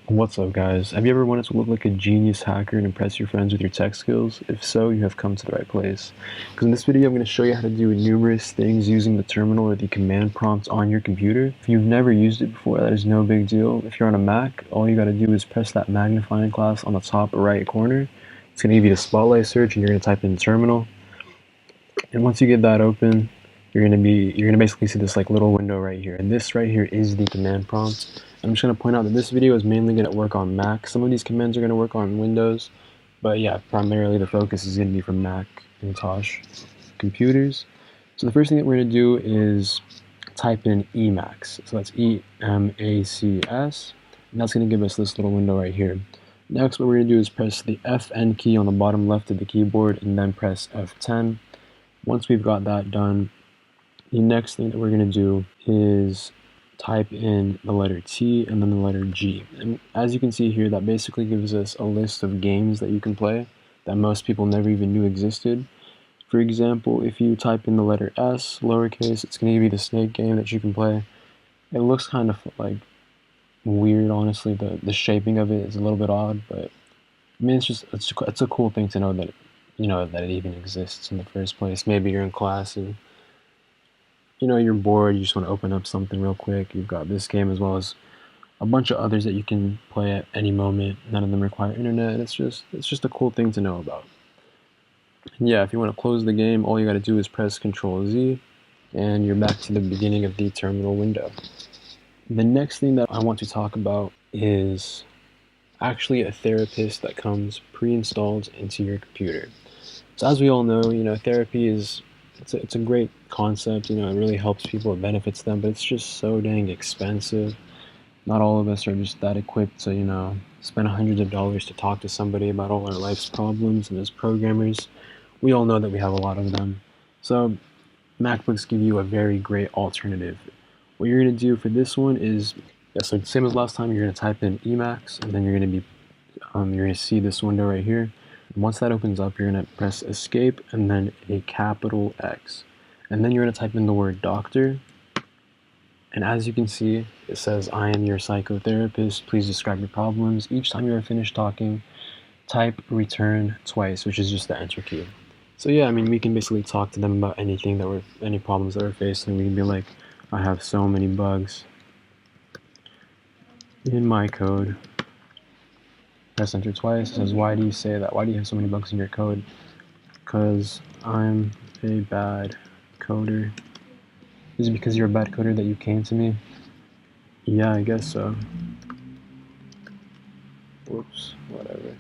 What's up, guys? Have you ever wanted to look like a genius hacker and impress your friends with your tech skills? If so, you have come to the right place. Because in this video, I'm going to show you how to do numerous things using the terminal or the command prompt on your computer. If you've never used it before, that is no big deal. If you're on a Mac, all you got to do is press that magnifying glass on the top right corner. It's going to give you the spotlight search, and you're going to type in terminal. And once you get that open, you're gonna basically see this like little window right here, and this right here is the command prompt. I'm just gonna point out that this video is mainly gonna work on Mac. Some of these commands are gonna work on Windows, but yeah, primarily the focus is gonna be for Macintosh computers. So the first thing that we're gonna do is type in emacs. So that's EMACS, and that's gonna give us this little window right here. Next, what we're gonna do is press the FN key on the bottom left of the keyboard, and then press F10. Once we've got that done, the next thing that we're going to do is type in the letter T and then the letter G. And as you can see here, that basically gives us a list of games that you can play that most people never even knew existed. For example, if you type in the letter S, lowercase, it's going to give you the snake game that you can play. It looks kind of like weird, honestly. The shaping of it is a little bit odd, but I mean, it's a cool thing to know that that it even exists in the first place. Maybe you're in class and you're bored, you just want to open up something real quick. You've got this game as well as a bunch of others that you can play at any moment. None of them require internet, and it's just a cool thing to know about. And yeah, if you want to close the game, all you got to do is press Control Z, and you're back to the beginning of the terminal window. The next thing that I want to talk about is actually a therapist that comes pre-installed into your computer. So as we all know, therapy it's a great concept. It really helps people, it benefits them, but it's just so dang expensive. Not all of us are just that equipped to, spend hundreds of dollars to talk to somebody about all our life's problems. And as programmers, we all know that we have a lot of them. So MacBooks give you a very great alternative. What you're going to do for this one is, yeah, so same as last time, you're going to type in Emacs, and then you're going to see this window right here. And once that opens up, you're going to press Escape and then a capital X. And then you're going to type in the word doctor. And as you can see, it says, "I am your psychotherapist. Please describe your problems." Each time you are finished talking, type return twice, which is just the enter key. So yeah, I mean, we can basically talk to them about any problems that we're facing. We can be like, "I have so many bugs in my code." Press enter twice. It says, "Why do you say that? Why do you have so many bugs in your code?" "Because I'm a bad coder." "Is it because you're a bad coder that you came to me?" "Yeah, I guess so." "Whoops, whatever."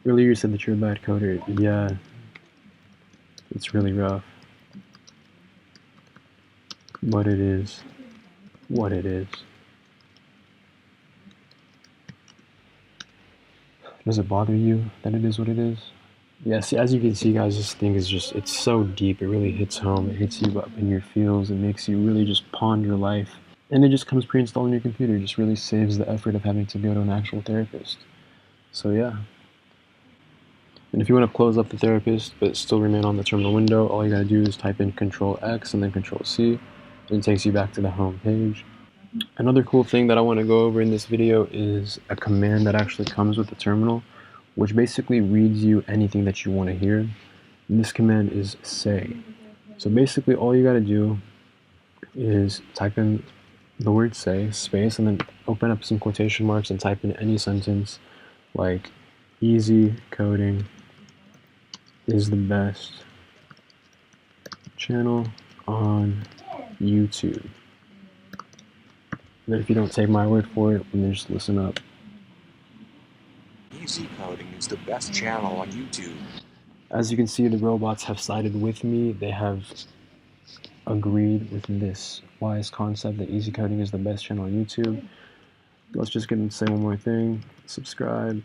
"Earlier you said that you're a bad coder." "Yeah, it's really rough. But it is what it is." "Does it bother you that it is what it is?" Yeah, see, as you can see, guys, this thing is it's so deep. It really hits home. It hits you up in your feels. It makes you really just ponder life. And it just comes pre-installed on your computer. It just really saves the effort of having to go to an actual therapist. So yeah. And if you want to close up the therapist but still remain on the terminal window, all you gotta do is type in Control X and then Control C, and it takes you back to the home page. Another cool thing that I want to go over in this video is a command that actually comes with the terminal, which basically reads you anything that you want to hear. And this command is say. So basically all you gotta do is type in the word say, space, and then open up some quotation marks and type in any sentence like, "Easy coding is the best channel on YouTube." But if you don't take my word for it, then just listen up. Easy coding is the best channel on YouTube. As you can see, the robots have sided with me. They have agreed with this wise concept that easy coding is the best channel on YouTube. Let's just get and say one more thing. Subscribe.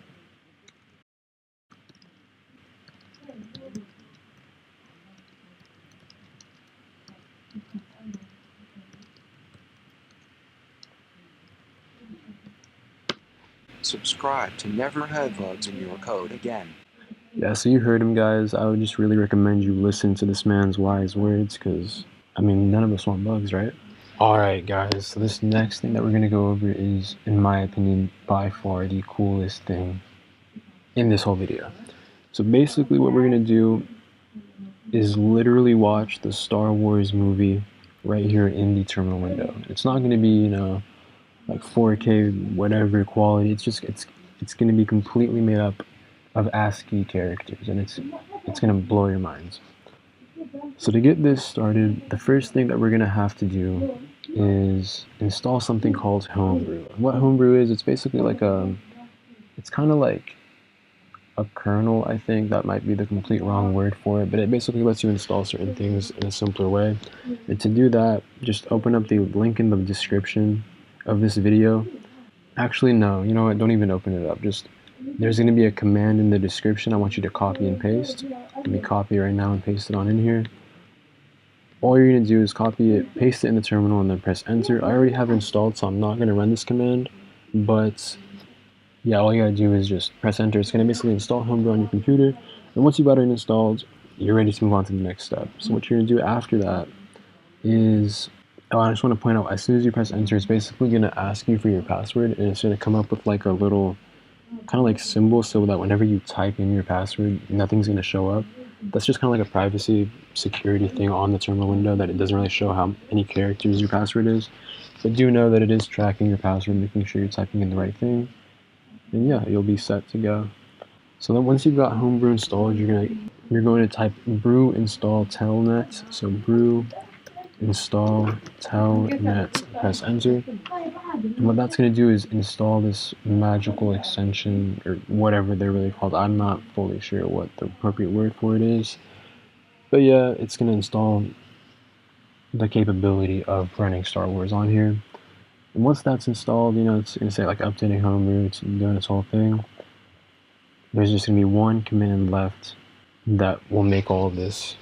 Subscribe to never have bugs in your code again. Yeah, so you heard him, guys. I would just really recommend you listen to this man's wise words, because, I mean, none of us want bugs, right? Alright guys, so this next thing that we're going to go over is, in my opinion, by far the coolest thing in this whole video. So basically what we're going to do is literally watch the Star Wars movie right here in the terminal window. It's not going to be, like 4K whatever quality. It's going to be completely made up of Ascii characters, and it's going to blow your minds. So to get this started, the first thing that we're going to have to do is install something called Homebrew. And what Homebrew is, it's basically like it's kind of like a kernel, I think. That might be the complete wrong word for it, but it basically lets you install certain things in a simpler way. And to do that, just open up the link in the description of this video. Actually, no, you know what, don't even open it up. Just, there's going to be a command in the description I want you to copy and paste. Let me copy it right now and paste it on in here. All you're going to do is copy it, paste it in the terminal, and then press enter. I already have it installed, so I'm not going to run this command, but yeah, all you got to do is just press enter. It's going to basically install Homebrew on your computer, and once you've got it installed, you're ready to move on to the next step. So what you're going to do after that is, I just want to point out, as soon as you press enter, it's basically going to ask you for your password, and it's going to come up with like a little kind of like symbol, so that whenever you type in your password, nothing's going to show up. That's just kind of like a privacy security thing on the terminal window, that it doesn't really show how many characters your password is. But do know that it is tracking your password, making sure you're typing in the right thing. And yeah, you'll be set to go. So then once you've got Homebrew installed, you're going to type brew install telnet. So brew install telnet, press enter. And what that's going to do is install this magical extension, or whatever they're really called. I'm not fully sure what the appropriate word for it is. But yeah, it's going to install the capability of running Star Wars on here. And once that's installed, it's going to say like updating Homebrew, it's doing its whole thing. There's just going to be one command left that will make all of this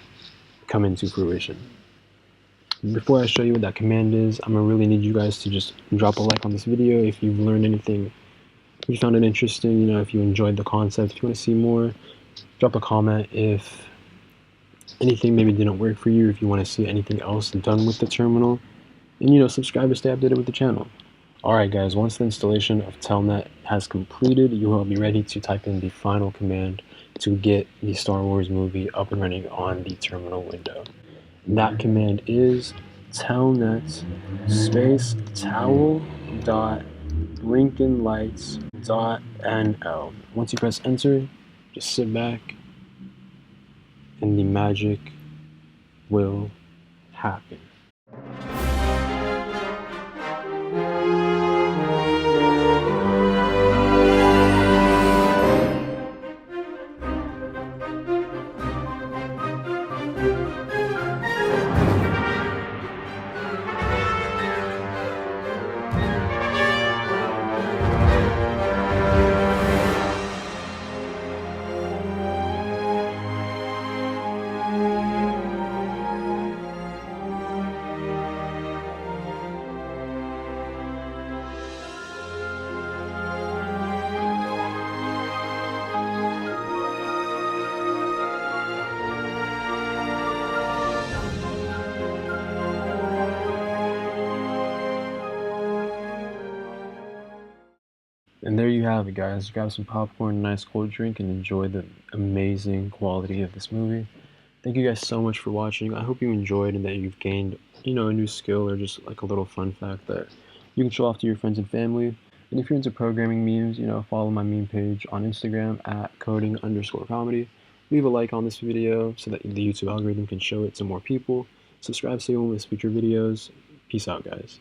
come into fruition. Before I show you what that command is, I'm going to really need you guys to just drop a like on this video if you've learned anything, if you found it interesting, if you enjoyed the concept, if you want to see more. Drop a comment if anything maybe didn't work for you, if you want to see anything else done with the terminal. And subscribe to stay updated with the channel. Alright guys, once the installation of telnet has completed, you will be ready to type in the final command to get the Star Wars movie up and running on the terminal window. That command is telnet space towel.blinkenlights.nl. Once you press enter, just sit back and the magic will happen. And there you have it, guys. Grab some popcorn, a nice cold drink, and enjoy the amazing quality of this movie. Thank you guys so much for watching. I hope you enjoyed and that you've gained, a new skill, or just like a little fun fact that you can show off to your friends and family. And if you're into programming memes, follow my meme page on Instagram at coding_comedy. Leave a like on this video so that the YouTube algorithm can show it to more people. Subscribe so you won't miss future videos. Peace out, guys.